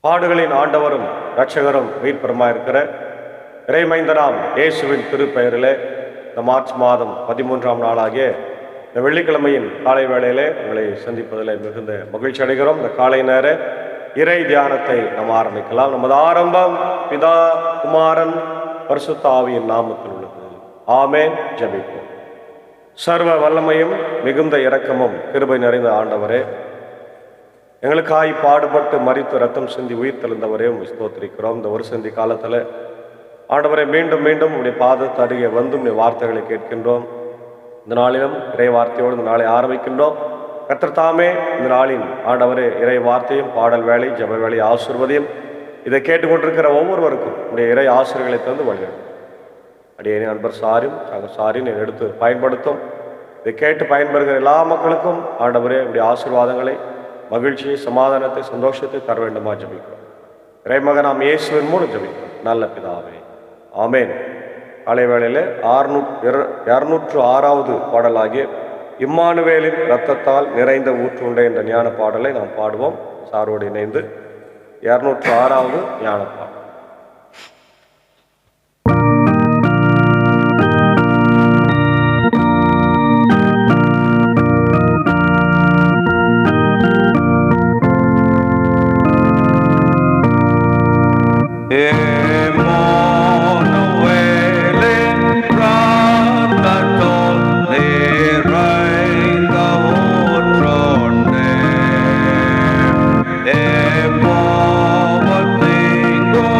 பாடுகளின் ஆண்டவரும் இரட்சகரும் மீட்பருமாயிருக்கிற இறைமைந்தனாம் இயேசுவின் திருப்பெயரிலே இந்த மார்ச் மாதம் 13ஆம் நாளாகிய இந்த வெள்ளிக்கிழமையின் காலை வேளையிலே உங்களை சந்திப்பதில் மிகுந்த மகிழ்ச்சி அடைகிறோம். இந்த காலை நேர இறை தியானத்தை நாம் ஆரம்பிக்கலாம். நமது ஆரம்பம் பிதா குமாரன் பரிசுத்த ஆவியின் நாமத்தில் உள்ளது. ஆமென். ஜெபிப்போம். சர்வ வல்லமையும் மிகுந்த இரக்கமும் கிருபை நிறைந்த ஆண்டவரே, எங்களுக்காய் பாடுபட்டு மரித்து ரத்தம் சிந்தி உயிர் தெழுந்தவரே ஸ்தோத்திரிக்கிறோம். இந்த ஒரு சந்தி காலத்தில் ஆண்டவரை மீண்டும் மீண்டும் உடைய பாதத்தை அருகே வந்து உடைய வார்த்தைகளை கேட்கின்றோம். இந்த நாளிலும் இறை வார்த்தையோடு இந்த நாளை ஆரம்பிக்கின்றோம். கர்த்தர் தாமே இந்த நாளின் ஆண்டவரே இறை வார்த்தையும் பாடல் வேலை ஜெப வேலை ஆசீர்வதியும் இதை கேட்டுக்கொண்டிருக்கிற ஒவ்வொருவருக்கும் உடைய இறை ஆசிரியர்களை தந்து வழிநடத்தும். அடியே நண்பர் சாரின் எடுத்து பயன்படுத்தும். இதை கேட்டு பயன்பெறுகிற எல்லா மக்களுக்கும் ஆண்டவரே உடைய ஆசீர்வாதங்களை, மகிழ்ச்சியை, சமாதானத்தை, சந்தோஷத்தை தர வேண்டுமா ஜெபிக்கிறோம். இறைமகன் நாம் இயேசுவின் மூலம் ஜெபிக்கிறோம். நல்ல பிதாவே, ஆமென். காலை வேளையில் 206வது பாடலாகிய இம்மானுவேலின் இரத்தத்தால் நிறைந்த ஊற்றுண்டே என்ற ஞான பாடலை நாம் பாடுவோம். சாரோடு இணைந்து 206வது ஞான பாடல். Go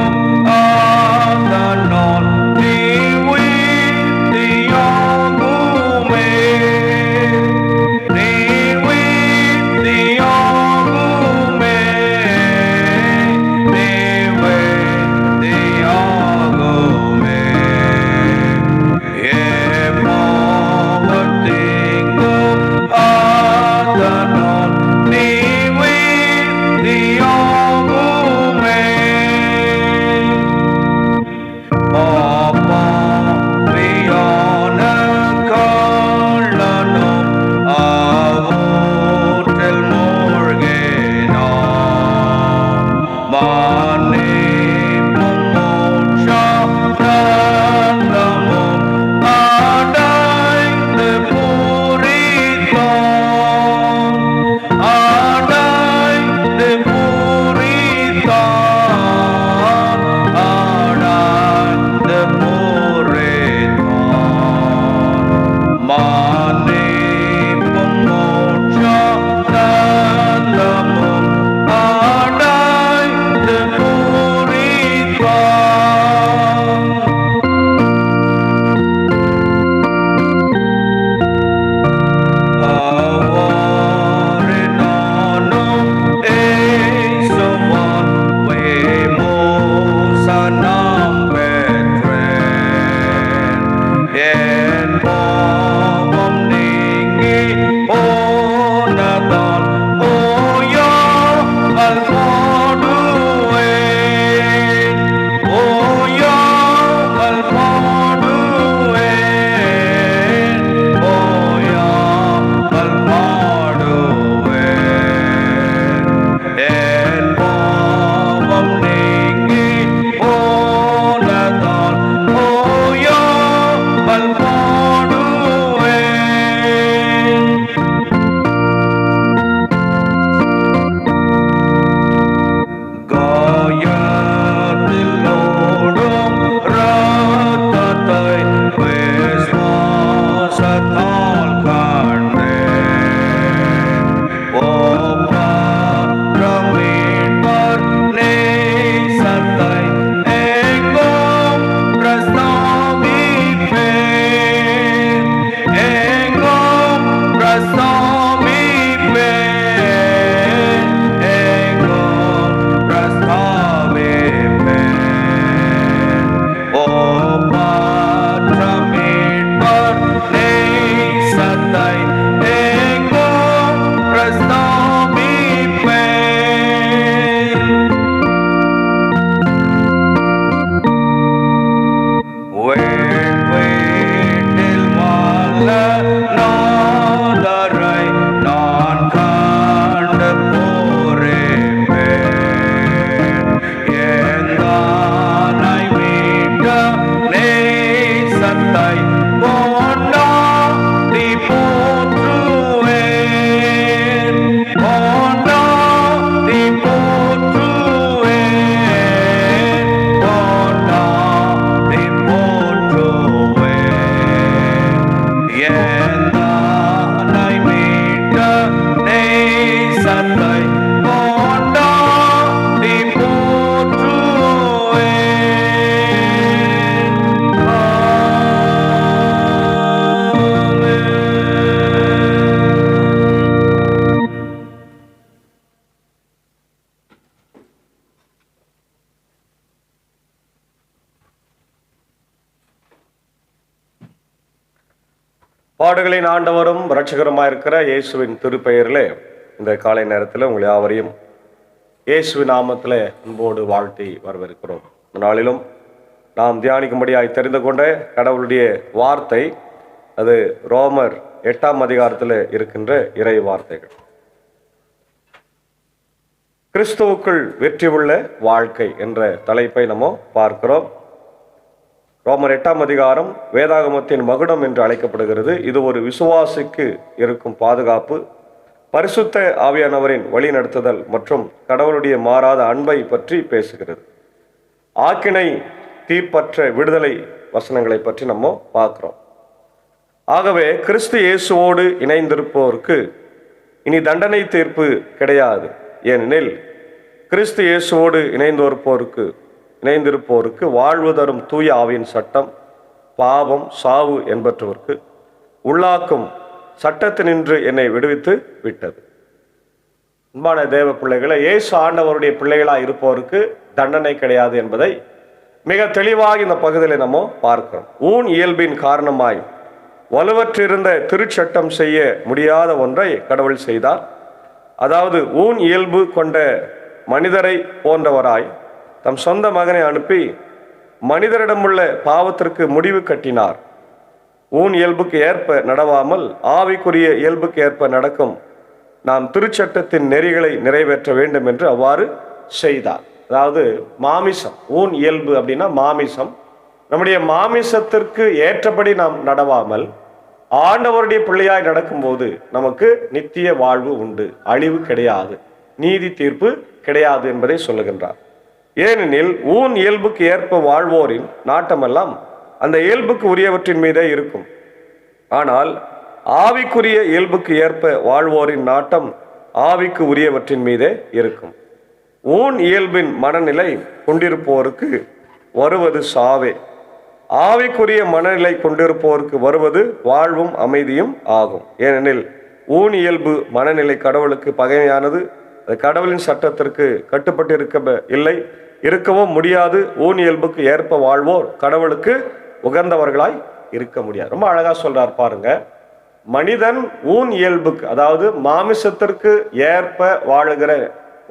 பாடுகளின் ஆண்டவரும் இரட்சகருமாயிருக்கிற இயேசுவின் திருப்பெயரிலே இந்த காலை நேரத்தில் உங்களை யாவரையும் இயேசுவின் நாமத்தில் அன்போடு வாழ்த்தி வரவேற்கிறோம். இந்த நாளிலும் நாம் தியானிக்கும்படியாய் தெரிந்து கொண்ட கடவுளுடைய வார்த்தை அது ரோமர் 8ஆம் அதிகாரத்தில் இருக்கின்ற இறை வார்த்தைகள். கிறிஸ்துவுக்குள் வெற்றி உள்ள வாழ்க்கை என்ற தலைப்பை நம்ம பார்க்கிறோம். ரோமர் 8ஆம் அதிகாரம் வேதாகமத்தின் மகுடம் என்று அழைக்கப்படுகிறது. இது ஒரு விசுவாசிக்கு இருக்கும் பாதுகாப்பு, பரிசுத்த ஆவியானவரின் வழிநடத்துதல் மற்றும் கடவுளுடைய மாறாத அன்பை பற்றி பேசுகிறது. ஆக்கினை தீர்ப்பற்ற விடுதலை வசனங்களை பற்றி நம்ம பார்க்கிறோம். ஆகவே கிறிஸ்து இயேசுவோடு இணைந்திருப்போருக்கு இனி தண்டனை தீர்ப்பு கிடையாது. ஏனெனில் கிறிஸ்து இயேசுவோடு இணைந்திருப்போருக்கு வாழ்வு தரும் தூய ஆவியின் சட்டம் பாவம் சாவு என்பவற்றுக்கு உள்ளாக்கும் சட்டத்தினின்று என்னை விடுவித்து விட்டது. அன்பான தேவ பிள்ளைகளை, இயேசு ஆண்டவருடைய பிள்ளைகளாக இருப்பவருக்கு தண்டனை கிடையாது என்பதை மிக தெளிவாக இந்த பகுதியில் நம்ம பார்க்கிறோம். ஊன் இயல்பின் காரணமாய் வலுவற்றிருந்த திருச்சட்டம் செய்ய முடியாத ஒன்றை கடவுள் செய்தார். அதாவது ஊன் இயல்பு கொண்ட மனிதரை போன்றவராய் தம் சொந்த மகனை அனுப்பி மனிதரிடமுள்ள பாவத்திற்கு முடிவு கட்டினார். ஊன் இயல்புக்கு ஏற்ப நடவாமல் ஆவிக்குரிய இயல்புக்கு ஏற்ப நடக்கும் நாம் திருச்சட்டத்தின் நெறிகளை நிறைவேற்ற வேண்டும் என்று அவ்வாறு செய்தார். அதாவது மாமிசம், ஊன் இயல்பு அப்படின்னா மாமிசம். நம்முடைய மாமிசத்திற்கு ஏற்றபடி நாம் நடவாமல் ஆண்டவருடைய பிள்ளையாய் நடக்கும்போது நமக்கு நித்திய வாழ்வு உண்டு, அழிவு கிடையாது, நீதி தீர்ப்பு கிடையாது என்பதை சொல்லுகின்றார். ஏனெனில் ஊன் இயல்புக்கு ஏற்ப வாழ்வோரின் நாட்டமெல்லாம் அந்த இயல்புக்கு உரியவற்றின் மீதே இருக்கும். ஆனால் ஆவிக்குரிய இயல்புக்கு ஏற்ப வாழ்வோரின் நாட்டம் ஆவிக்கு உரியவற்றின் மீதே இருக்கும். ஊன் இயல்பின் மனநிலை கொண்டிருப்போருக்கு வருவது சாவே, ஆவிக்குரிய மனநிலை கொண்டிருப்போருக்கு வருவது வாழ்வும் அமைதியும் ஆகும். ஏனெனில் ஊன் இயல்பு மனநிலை கடவுளுக்கு பகைமையானது, கடவுளின் சட்டத்திற்கு கட்டுப்பட்டு இருக்கவும் முடியாது. ஊன் இயல்புக்கு ஏற்ப வாழ்வோர் கடவுளுக்கு உகந்தவர்களாய் இருக்க முடியாது. ரொம்ப அழகா சொல்றார் பாருங்க. மனிதன் ஊன் இயல்புக்கு, அதாவது மாமிசத்திற்கு ஏற்ப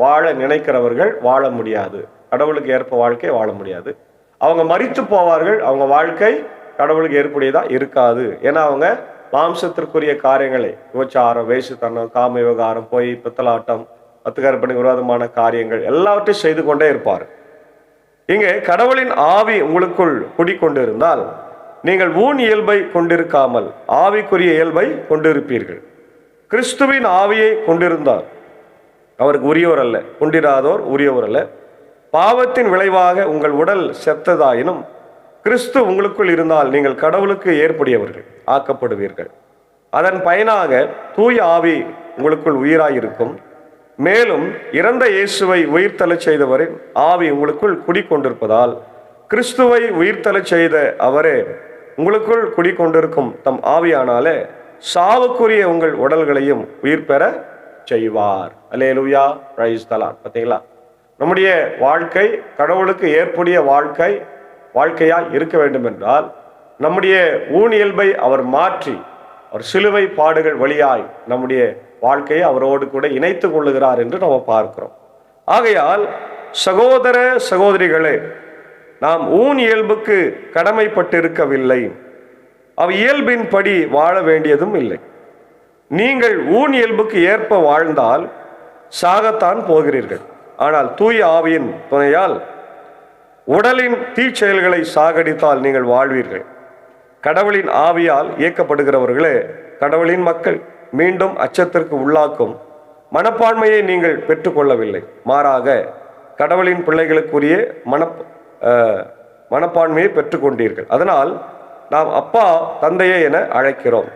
வாழ நினைக்கிறவர்கள் வாழ முடியாது, கடவுளுக்கு ஏற்ப வாழ்க்கை வாழ முடியாது. அவங்க மரித்து போவார்கள், அவங்க வாழ்க்கை கடவுளுக்கு ஏற்புடையதா இருக்காது. ஏன்னா அவங்க மாம்சத்திற்குரிய காரியங்களை, விபச்சாரம், வேசித்தனம், காம விவகாரம், பொய், பித்தலாட்டம், பத்துக்கற்பனை விரோதமான காரியங்கள் எல்லாவற்றையும் செய்து கொண்டே இருப்பார். இங்கே கடவுளின் ஆவி உங்களுக்குள் குடிக்கொண்டு இருந்தால் நீங்கள் ஊன் இயல்பை கொண்டிருக்காமல் ஆவிக்குரிய இயல்பை கொண்டிருப்பீர்கள். கிறிஸ்துவின் ஆவியை கொண்டிருந்தால் அவருக்கு உரியவர் அல்ல, கொண்டிராதோர் உரியவர் அல்ல. பாவத்தின் விளைவாக உங்கள் உடல் செத்ததாயினும் கிறிஸ்து உங்களுக்குள் இருந்தால் நீங்கள் கடவுளுக்கு ஏற்புடையவர்கள் ஆக்கப்படுவீர்கள். அதன் பயனாக தூய ஆவி உங்களுக்குள் உயிராயிருக்கும். மேலும் இறந்த இயேசுவை உயிர்த்தெழச் செய்தவரின் ஆவி உங்களுக்குள் குடிக்கொண்டிருப்பதால் கிறிஸ்துவை உயிர்த்தெழச் செய்த அவரே உங்களுக்குள் குடிக்கொண்டிருக்கும் தம் ஆவியானாலே சாவுக்குரிய உங்கள் உடல்களையும் உயிர் பெற செய்வார். அல்லேலூயா, பிரைஸ் தி லார்ட். பார்த்தீங்களா, நம்முடைய வாழ்க்கை கடவுளுக்கு ஏற்புடைய வாழ்க்கையாய் இருக்க வேண்டும் என்றால் நம்முடைய ஊன் இயல்பை அவர் மாற்றி அவர் சிலுவை பாடுகள் வழியாய் நம்முடைய வாழ்க்கையை அவரோடு கூட இணைத்து கொள்ளுகிறார் என்று நம்ம பார்க்கிறோம். ஆகையால் சகோதர சகோதரிகளே, நாம் ஊன் இயல்புக்கு கடமைப்பட்டிருக்கவில்லை, அவ் இயல்பின் படி வாழ வேண்டியதும் இல்லை. நீங்கள் ஊன் இயல்புக்கு ஏற்ப வாழ்ந்தால் சாகத்தான் போகிறீர்கள். ஆனால் தூய ஆவியின் துணையால் உடலின் தீச்செயல்களை சாகடித்தால் நீங்கள் வாழ்வீர்கள். கடவுளின் ஆவியால் இயக்கப்படுகிறவர்களே கடவுளின் மக்கள். மீண்டும் அச்சத்திற்கு உள்ளாக்கும் மனப்பான்மையை நீங்கள் பெற்றுக்கொள்ளவில்லை, மாறாக கடவுளின் பிள்ளைகளுக்குரிய மனப்பான்மையை பெற்றுக்கொண்டீர்கள். அதனால் நாம் அப்பா தந்தையே என அழைக்கிறோம்.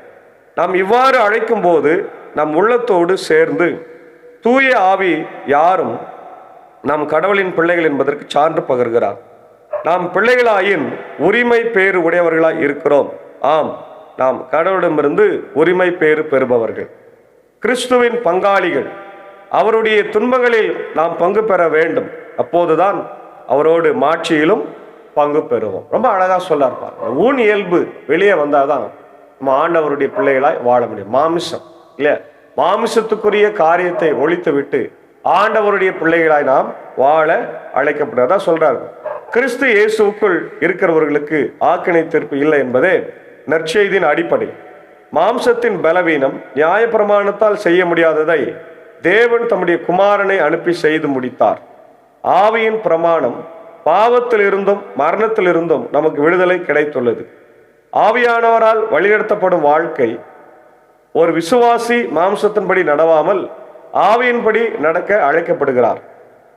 நாம் இவ்வாறு அழைக்கும் போது நம் உள்ளத்தோடு சேர்ந்து தூய ஆவி யாரும் நாம் கடவுளின் பிள்ளைகள் என்பதற்கு சான்று பகர்கிறார். நாம் பிள்ளைகளாயின் உரிமை பேறு உடையவர்களாய் இருக்கிறோம். ஆம், நாம் கடவுளிடமிருந்து உரிமை பேறு பெறுபவர்கள், கிறிஸ்துவின் பங்காளிகள். அவருடைய துன்பங்களில் நாம் பங்கு பெற வேண்டும். அப்போதுதான் அவரோடு மாட்சியிலும் பங்கு பெறுவோம். ரொம்ப அழகா சொல்லார் பாருங்க. ஊன் இயல்பு வெளியே வந்தாதான் நம்ம ஆண்டவருடைய பிள்ளைகளாய் வாழ முடியும். மாமிசம் இல்லையா, மாமிசத்துக்குரிய காரியத்தை ஒழித்து விட்டு ஆண்டவருடைய பிள்ளைகளாய் நாம் வாழ அழைக்கப்படுறதா சொல்றாரு. கிறிஸ்து இயேசுக்குள் இருக்கிறவர்களுக்கு ஆக்கினை தீர்ப்பு இல்லை என்பதே நற்செய்தியின் அடிப்படை. மாம்சத்தின் பலவீனம் நியாயப்பிரமாணத்தால் செய்ய முடியாததை தேவன் தம்முடைய குமாரனை அனுப்பி செய்து முடித்தார். ஆவியின் பிரமாணம் பாவத்திலிருந்தும் மரணத்திலிருந்தும் நமக்கு விடுதலை கிடைத்துள்ளது. ஆவியானவரால் வழிநடத்தப்படும் வாழ்க்கை ஒரு விசுவாசி மாம்சத்தின்படி நடவாமல் ஆவியின்படி நடக்க அழைக்கப்படுகிறார்.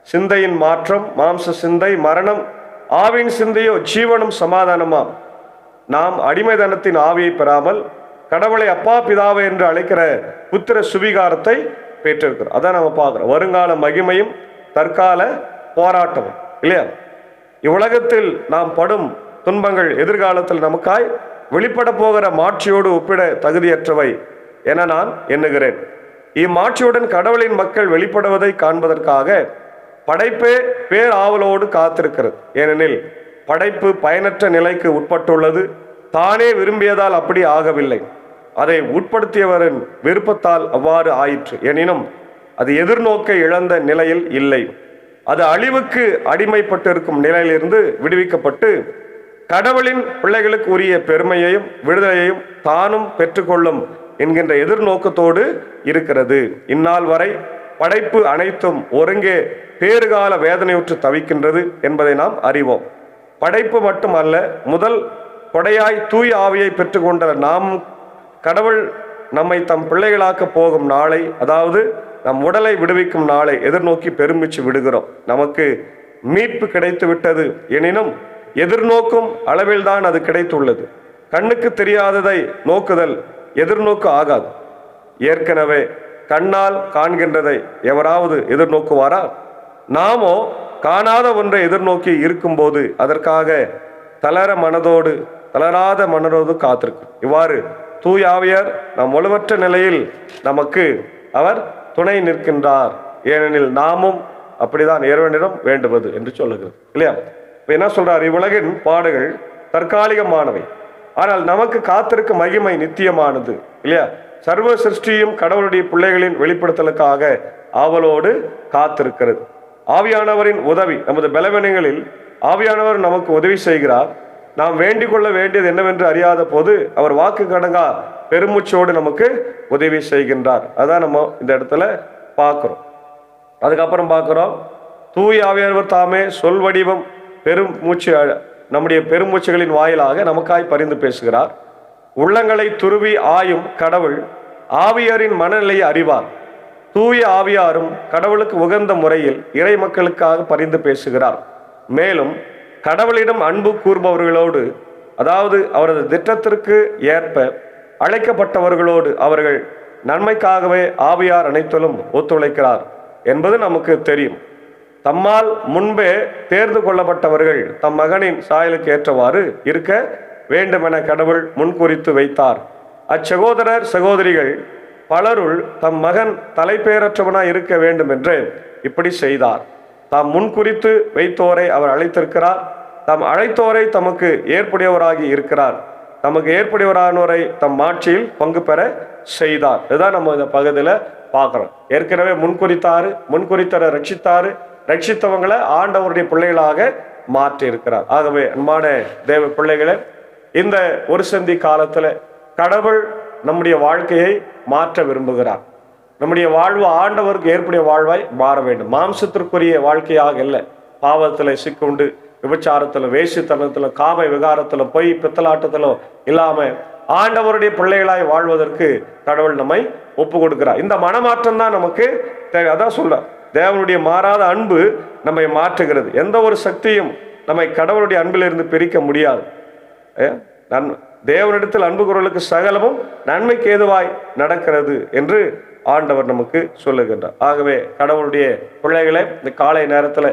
சிந்தையின் மாற்றம், மாம்ச சிந்தை மரணம், ஆவியின் சிந்தையோ ஜீவனும் சமாதானமாம். நாம் அடிமைதனத்தின் ஆவியை பெறாமல் கடவுளை அப்பா பிதாவை என்று அழைக்கிற புத்திர சுவிகாரத்தை பெற்றிருக்கிறோம். அதான் நம்ம பார்க்கிறோம். வருங்கால மகிமையும் தற்கால போராட்டம் இல்லையா. இவ்வுலகத்தில் நாம் படும் துன்பங்கள் எதிர்காலத்தில் நமக்காய் வெளிப்பட போகிற மாட்சியோடு ஒப்பிட தகுதியற்றவை என நான் எண்ணுகிறேன். இம்மாட்சியுடன் கடவுளின் மக்கள் வெளிப்படுவதை காண்பதற்காக படைப்பே பேராவலோடு காத்திருக்கிறது. ஏனெனில் படைப்பு பயனற்ற நிலைக்கு உட்பட்டுள்ளது. தானே விரும்பியதால் அப்படி ஆகவில்லை, அதை உட்படுத்தியவரின் விருப்பத்தால் அவ்வாறு ஆயிற்று. எனினும் அது எதிர்நோக்கை இழந்த நிலையில் இல்லை. அது அழிவுக்கு அடிமைப்பட்டிருக்கும் நிலையிலிருந்து விடுவிக்கப்பட்டு கடவுளின் பிள்ளைகளுக்கு உரிய பெருமையையும் விடுதலையையும் தானும் பெற்றுக்கொள்ளும் என்கின்ற எதிர்நோக்கத்தோடு இருக்கிறது. இந்நாள் வரை படைப்பு அனைத்தும் ஒருங்கே பேறுகால வேதனையுற்று தவிக்கின்றது என்பதை நாம் அறிவோம். படைப்பு மட்டுமல்ல, முதல் கொடையாய் தூய ஆவியை பெற்றுக்கொண்ட நாம் கடவுள் நம்மை தம் பிள்ளைகளாக்க போகும் நாளை, அதாவது நம் உடலை விடுவிக்கும் நாளை எதிர்நோக்கி பெருமிச்சு விடுகிறோம். நமக்கு மீட்பு கிடைத்து விட்டது. எனினும் எதிர்நோக்கும் அளவில்தான் அது கிடைத்துள்ளது. கண்ணுக்கு தெரியாததை நோக்குதல் எதிர்நோக்கு ஆகாது. ஏற்கனவே கண்ணால் காண்கின்றதை எவராவது எதிர்நோக்குவாரா? நாமோ காணாத ஒன்றை எதிர்நோக்கி இருக்கும்போது அதற்காக தளராத மனதோடு காத்திருக்கும். இவ்வாறு தூய ஆவியார் நம் ஒழுவற்ற நிலையில் நமக்கு அவர் துணை நிற்கின்றார். ஏனெனில் நாமும் அப்படிதான் இறைவனிடம் வேண்டுவது என்று சொல்லுகிறது இல்லையா. இப்ப என்ன சொல்றார்? இவ்வுலகின் பாடுகள் தற்காலிகமானவை, ஆனால் நமக்கு காத்திருக்கும் மகிமை நித்தியமானது இல்லையா. சர்வ சிருஷ்டியும் கடவுளுடைய பிள்ளைகளின் வெளிப்படுத்தலுக்காக ஆவலோடு காத்திருக்கிறது. ஆவியானவரின் உதவி, நமது பலவீனங்களில் ஆவியானவர் நமக்கு உதவி செய்கிறார். நாம் வேண்டிக் கொள்ள வேண்டியது என்னவென்று அறியாத போது அவர் வாக்கு கடங்கா பெருமூச்சோடு நமக்கு உதவி செய்கின்றார். அதான் நம்ம இந்த இடத்துல பார்க்கிறோம். அதுக்கப்புறம் பார்க்கிறோம், தூய ஆவியானவர் தாமே சொல் வடிவம் பெருமூச்சு, நம்முடைய பெருமூச்சுகளின் வாயிலாக நமக்காய் பரிந்து பேசுகிறார். உள்ளங்களை துருவி ஆயும் கடவுள் ஆவியாரின் மனநிலையை அறிவார். தூய ஆவியாரும் கடவுளுக்கு உகந்த முறையில் இறை மக்களுக்காக பரிந்து பேசுகிறார். மேலும் கடவுளிடம் அன்பு கூறுபவர்களோடு, அதாவது அவரது திட்டத்திற்கு ஏற்ப அழைக்கப்பட்டவர்களோடு அவர்கள் நன்மைக்காகவே ஆவியார் அனைத்திலும் ஒத்துழைக்கிறார் என்பது நமக்கு தெரியும். தம்மால் முன்பே தேர்ந்து கொள்ளப்பட்டவர்கள் தம் மகனின் சாயலுக்கு ஏற்றவாறு இருக்க வேண்டுமென கடவுள் முன்குறித்து வைத்தார். அச்சகோதரர் சகோதரிகள் பலருள் தம் மகன் தலைப்பேரற்றவனாய் இருக்க வேண்டும் என்று இப்படி செய்தார். தாம் முன்குறித்து வைத்தோரை அவர் அழைத்திருக்கிறார். தாம் அழைத்தோரை தமக்கு ஏற்புடையவராகி இருக்கிறார். நமக்கு ஏற்புடையவரானோரை தம் ஆட்சியில் பங்கு பெற செய்தார். இதுதான் நம்ம இந்த பகுதியில் பார்க்குறோம். ஏற்கனவே முன்குறித்தரை ரட்சித்தாரு, ரட்சித்தவங்களை ஆண்டவருடைய பிள்ளைகளாக மாற்றி இருக்கிறார். ஆகவே அன்பான தேவ பிள்ளைகளை, இந்த ஒரு சந்தி காலத்தில் கடவுள் நம்முடைய வாழ்க்கையை மாற்ற விரும்புகிறார். நம்முடைய வாழ்வு ஆண்டவருக்கு ஏற்புடைய வாழ்வாய் மாற வேண்டும். மாம்சத்திற்குரிய வாழ்க்கையாக இல்லை, பாவத்தில் சிக்குண்டு விபச்சாரத்தில், வேசித்தனத்தில், காம விகாரத்தில், பொய் பித்தலாட்டத்திலோ இல்லாமல் ஆண்டவருடைய பிள்ளைகளாய் வாழ்வதற்கு கடவுள் நம்மை ஒப்பு கொடுக்கிறார். இந்த மனமாற்றம் தான் நமக்கு தேவை. அதான் சொல்ல, தேவனுடைய மாறாத அன்பு நம்மை மாற்றுகிறது. எந்த ஒரு சக்தியும் நம்மை கடவுளுடைய அன்பிலிருந்து பிரிக்க முடியாது. தேவனிடத்தில் அன்பு கூறுவதற்கு சகலமும் நன்மைக்கு ஏதுவாய் நடக்கிறது என்று ஆண்டவர் நமக்கு சொல்லுகின்றார். ஆகவே கடவுளுடைய பிள்ளைகளை இந்த காலை நேரத்தில்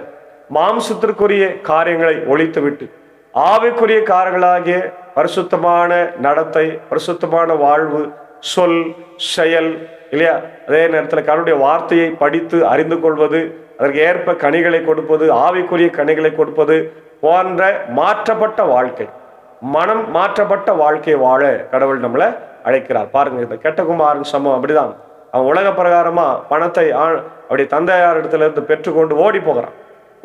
மாம்சத்திற்குரிய காரியங்களை ஒழித்துவிட்டு ஆவிக்குரிய காரியங்களாகிய பரிசுத்தமான நடத்தை, பரிசுத்தமான வாழ்வு, சொல், செயல் இல்லையா, அதே நேரத்தில் கடவுளுடைய வார்த்தையை படித்து அறிந்து கொள்வது, அதற்கு ஏற்ப கனிகளை கொடுப்பது, ஆவிக்குரிய கனிகளை கொடுப்பது போன்ற மாற்றப்பட்ட வாழ்க்கை, மனம் மாற்றப்பட்ட வாழ்க்கையை வாழ கடவுள் நம்மளை அழைக்கிறார். பாருங்க, இந்த கெட்ட குமாரன் சம்பவம் அப்படிதான். அவன் உலக பிரகாரமா பணத்தை அப்படி தந்தையார் இடத்துல இருந்து பெற்றுக்கொண்டு ஓடி போகிறான்.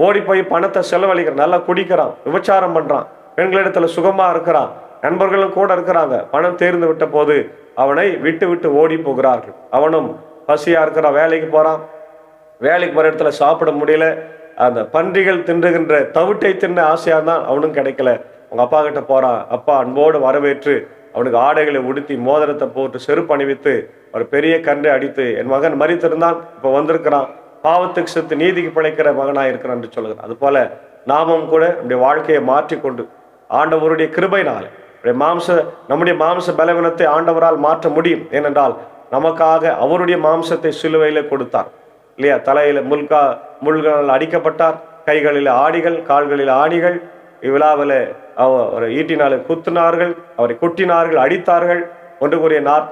ஓடி போய் பணத்தை செலவழிக்கிறான், நல்லா குடிக்கிறான், விபச்சாரம் பண்றான், பெண்களிடத்துல சுகமா இருக்கிறான், நண்பர்களும் கூட இருக்கிறாங்க. பணம் தேர்ந்து விட்ட போது அவனை விட்டு விட்டு ஓடி போகிறார்கள். அவனும் பசியா இருக்கிறான், வேலைக்கு போறான். வேலைக்கு போற இடத்துல சாப்பிட முடியல. அந்த பன்றிகள் தின்றுகின்ற தவிட்டை தின்ன ஆசையா தான், அவனும் கிடைக்கல. அவங்க அப்பா கிட்ட போறான். அப்பா அன்போடு வரவேற்று அவனுக்கு ஆடைகளை உடுத்தி மோதிரத்தை போட்டு செருப்பு அணிவித்து ஒரு பெரிய கன்றை அடித்து, என் மகன் மரித்திருந்தான், இப்ப வந்திருக்கிறான், பாவத்துக்கு செத்து நீதிக்கு பிழைக்கிற மகனாக இருக்கிறான் என்று சொல்லுகிறான். அது போல நாமும் கூட நம்முடைய வாழ்க்கையை மாற்றிக்கொண்டு ஆண்டவருடைய கிருபையினால நம்முடைய மாம்ச பலவீனத்தை ஆண்டவரால் மாற்ற முடியும். ஏனென்றால் நமக்காக அவருடைய மாம்சத்தை சிலுவையில கொடுத்தார் இல்லையா? தலையில முள்களால் அடிக்கப்பட்டார், கைகளில் ஆடிகள், கால்களில் ஆணிகள், இவ்விழாவில் அவர் ஈட்டினால குத்தினார்கள், அவரை குட்டினார்கள், அடித்தார்கள். 1 Corinthians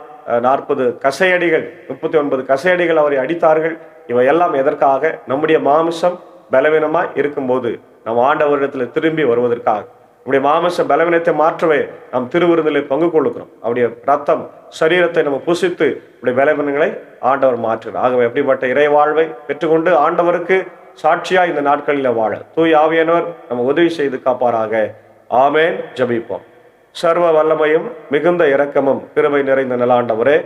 40 கசையடிகள், 39 கசையடிகள் அவரை அடித்தார்கள். இவையெல்லாம் எதற்காக? நம்முடைய மாமிசம் பலவீனமாய் இருக்கும்போது நம் ஆண்டவரிடத்தில் திரும்பி வருவதற்காக. நம்முடைய மாமிச பலவீனத்தை மாற்றவே நாம் திருவிருந்தில் பங்கு கொள்ளுகிறோம். அவருடைய ரத்தம் சரீரத்தை நம்ம புசித்து நம்முடைய பலவீனங்களை ஆண்டவர் மாற்றுகிறார். ஆகவே எப்படிப்பட்ட இறை வாழ்வை பெற்றுக்கொண்டு ஆண்டவருக்கு சாட்சியா இந்த நாட்களில் வாழ தூய் ஆவியானவர் நம்ம உதவி செய்து காப்பாராக. ஆமேன். ஜெபிப்போம். சர்வ வல்லமையும் மிகுந்த இரக்கமும் கிருபை நிறைந்த நலாண்டவரே,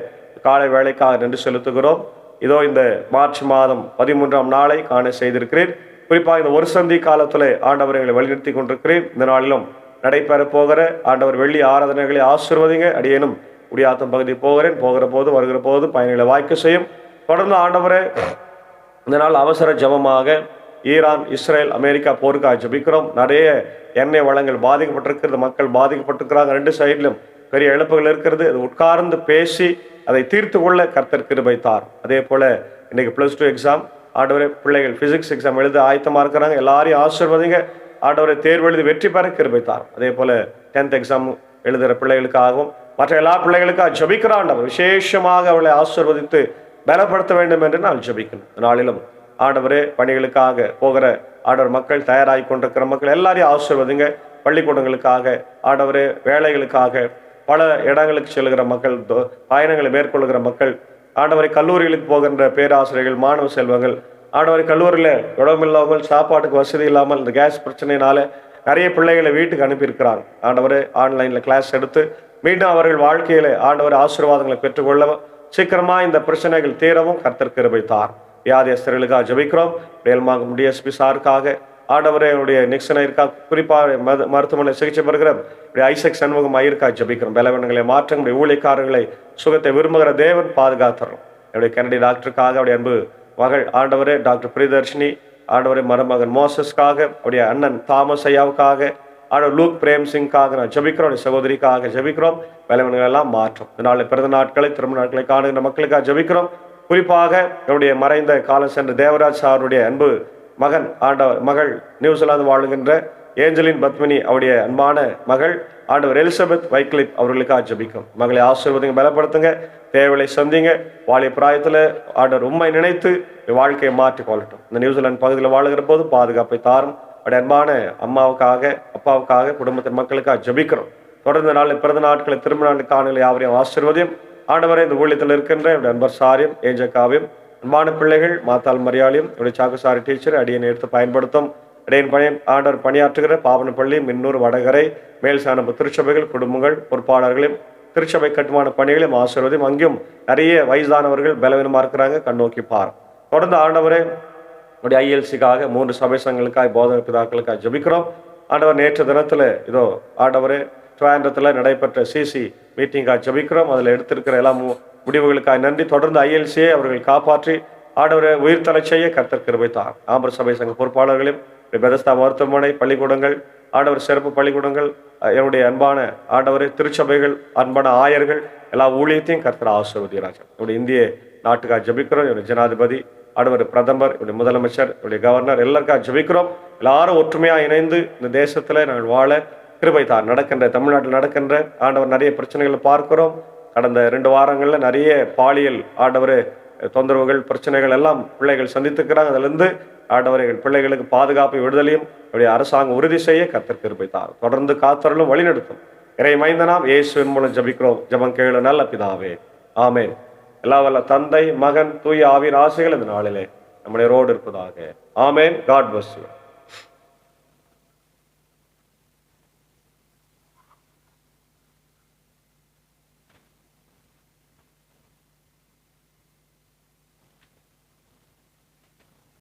காலை வேளைக்காக நன்றி செலுத்துகிறோம். இதோ இந்த மார்ச் மாதம் 13ஆம் நாளை காண செய்திருக்கிறேன். குறிப்பாக இந்த ஒரு சந்தி காலத்துல ஆண்டவர் எங்களை வழிநடத்தி கொண்டிருக்கிறேன். இந்த நாளிலும் நடைபெற போகிற ஆண்டவர் வெள்ளி ஆராதனைகளை ஆசீர்வதிங்க. அடியேனும் குடியாத்தம் பகுதி போகிற போது வருகிற போது பயணிகளை வாய்க்க செய்யும். தொடர்ந்து ஆண்டவரே, இந்த நாள் அவசர ஜபமாக ஈரான், இஸ்ரேல், அமெரிக்கா போருக்காக ஜபிக்கிறோம். நிறைய எண்ணெய் வளங்கள் பாதிக்கப்பட்டிருக்கிறது, மக்கள் பாதிக்கப்பட்டிருக்கிறாங்க. 2 சைட்லும் பெரிய இழப்புகள் இருக்கிறது. அது உட்கார்ந்து பேசி அதை தீர்த்து கொள்ள கர்த்தர் கிருபை தார். அதே போல இன்னைக்கு +2 எக்ஸாம் ஆண்டவரே, பிள்ளைகள் பிசிக்ஸ் எக்ஸாம் எழுத ஆயத்தமா இருக்கிறாங்க. எல்லாரையும் ஆசீர்வதிங்க. ஆண்டவரை தேர்வு எழுதி வெற்றி பெற கிருபை தார். அதே போல 10th எக்ஸாம் எழுதுகிற பிள்ளைகளுக்காகவும் மற்ற எல்லா பிள்ளைகளுக்காக ஜபிக்கிற ஆண்டவர் விசேஷமாக அவளை ஆசீர்வதித்து பலப்படுத்த வேண்டும் என்று நான் ஜபிக்கணும். நாளிலும் ஆண்டவரே, பணிகளுக்காக போகிற ஆண்டவர் மக்கள் தயாராகி கொண்டிருக்கிற மக்கள் எல்லாரையும் ஆசீர்வதிங்க. பள்ளிக்கூடங்களுக்காக ஆண்டவரே, வேலைகளுக்காக பல இடங்களுக்கு செல்கிற மக்கள், பயணங்களை மேற்கொள்கிற மக்கள், ஆண்டவரை கல்லூரிகளுக்கு போகின்ற பேராசிரியர்கள், மாணவ செல்வங்கள், ஆண்டவரை கல்லூரியில் இடமில்லாமல் சாப்பாட்டுக்கு வசதி இல்லாமல் இந்த கேஸ் பிரச்சனையினால நிறைய பிள்ளைகளை வீட்டுக்கு அனுப்பியிருக்கிறாங்க. ஆண்டவரை ஆன்லைனில் கிளாஸ் எடுத்து மீண்டும் அவர்கள் வாழ்க்கையில ஆண்டவர் ஆசீர்வாதங்களை பெற்றுக்கொள்ளவும் சீக்கிரமா இந்த பிரச்சனைகள் தீரவும் கர்த்தர் கிருபை தார். வியாதியஸ்தர்களுக்காக ஜபிக்கிறோம். வேல்மாங்கம் டிஎஸ்பி சாருக்காக ஆண்டவரே, நிக்சனிற்காக குறிப்பாக மருத்துவமனை சிகிச்சை பெறுகிற ஐசக் சண்முகம் ஐயருக்காக ஜபிக்கிறோம். பலவீனங்களை மாற்ற ஊழியக்காரர்களை சுகத்தை விரும்புகிற தேவன் பாதுகாத்துறோம். என்னுடைய கனடி டாக்டருக்காக அவருடைய அன்பு மகள் ஆண்டவரே டாக்டர் பிரியதர்ஷினி, ஆண்டவரே மருமகன் மோசஸ்க்காக, அவருடைய அண்ணன் தாமஸ் ஐயாவுக்காக, ஆண்டவர் லூக் பிரேம் சிங்காக நான் ஜபிக்கிறோம். சகோதரிக்காக ஜபிக்கிறோம். பலவீனங்கள் எல்லாம் மாற்றும். இதனால பிறந்த நாட்களை, திரும்ப நாட்களை காணுகின்ற மக்களுக்காக ஜபிக்கிறோம். குறிப்பாக என்னுடைய மறைந்த காலம் சென்ற தேவராஜ் சாருடைய அன்பு மகன் மகள் நியூசிலாந்து வாழுகின்ற ஏஞ்சலின் பத்மினி, அவருடைய அன்பான மகள் ஆண்டவர் எலிசபெத் வைக்லிப் அவர்களுக்காக ஜபிக்கும். மகளை ஆசீர்வதிங்க, பலப்படுத்துங்க, தேவையை சந்திங்க. வாலிய பிராயத்தில் ஆண்டவர் உண்மை நினைத்து வாழ்க்கையை மாற்றி கொள்ளட்டும். இந்த நியூசிலாந்து பகுதியில் வாழுகிற போது பாதுகாப்பை தாரும். அவருடைய அன்பான அம்மாவுக்காக, அப்பாவுக்காக, குடும்பத்தின் மக்களுக்காக ஜபிக்கிறோம். தொடர்ந்து நாளில் பிறந்த நாட்களை, திரும்ப நாள் காணொலி யாவரையும் ஆசீர்வதியும். ஆண்டவரை இந்த ஊழியத்தில் இருக்கின்ற என்னுடைய அன்பர் சாரியும் ஏஞ்சக்காவையும், அன்பான பிள்ளைகள் மாத்தாள் மரியாதையும், என்னுடைய சாக்குசாரி டீச்சர் அடியனை எடுத்து பயன்படுத்தும். இடையின் பணியன் ஆண்டவர் பணியாற்றுகிற பாவனப்பள்ளி, மின்னூர், வடகரை, மேல் சாணப்பு திருச்சபைகள், குடும்பங்கள், பொறுப்பாளர்களையும், திருச்சபை கட்டுமான பணிகளையும் ஆசீர்வதியும். அங்கேயும் நிறைய வயதானவர்கள் பலவீனமாக இருக்கிறாங்க, கண்ணோக்கி பார். தொடர்ந்து ஆண்டவரே, நம்முடைய ILCக்காக 3 சபை சங்கங்களுக்காக, போதனை பிதாக்களுக்காக ஜபிக்கிறோம். ஆண்டவர் நேற்று தினத்தில் இதோ ஆண்டவரே ட்ராண்டத்தில் நடைபெற்ற CC மீட்டிங்காக ஜபிக்கிறோம். அதில் எடுத்திருக்கிற எல்லா முடிவுகளுக்காக நன்றி. தொடர்ந்து ILCயை அவர்கள் காப்பாற்றி ஆண்டவரை உயிர்த்தலை செய்ய கர்த்தர் கிருபை தார். ஆம்பர் சபை சங்க பொறுப்பாளர்களையும், பெதஸ்தா மருத்துவமனை, பள்ளிக்கூடங்கள், ஆண்டவர் சிறப்பு பள்ளிக்கூடங்கள், என்னுடைய அன்பான ஆண்டவரை திருச்சபைகள், அன்பான ஆயர்கள், எல்லா ஊழியத்தையும் கர்த்தர் ஆசீர்வதிக்கிறார்கள். என்னுடைய இந்திய நாட்டுக்காக ஜபிக்கிறோம். என்னுடைய ஜனாதிபதி, ஆண்டவர் பிரதமர், என்னுடைய முதலமைச்சர், என்னுடைய கவர்னர் எல்லாருக்காக ஜபிக்கிறோம். எல்லாரும் ஒற்றுமையாக இணைந்து இந்த தேசத்தில் நாங்கள் வாழ கிருபை தார். தமிழ்நாட்டில் நடக்கின்ற ஆண்டவர் நிறைய பிரச்சனைகளை பார்க்கிறோம். கடந்த 2 வாரங்களில் நிறைய பாலியல் ஆண்டவர் தொந்தரவுகள், பிரச்சனைகள் எல்லாம் பிள்ளைகள் சந்தித்துக்கிறாங்க. அதிலிருந்து ஆண்டவரே எங்கள் பிள்ளைகளுக்கு பாதுகாப்பு, விடுதலையும் அவருடைய அரசாங்கம் உறுதி செய்ய கர்த்தர் கிருபை தாரும். தொடர்ந்து காத்தருளும், வழிநடத்தும். இறை மைந்தனாம் இயேசுவின் மூலம் ஜெபிக்கிறோம். ஜெபம் கேளு நல்ல பிதாவே, ஆமென். எல்லா வல்ல தந்தை, மகன், தூய ஆவியின் ஆசைகள் இந்த நாளிலே நம்முடைய ரோடு இருப்பதாக. ஆமென். God bless you.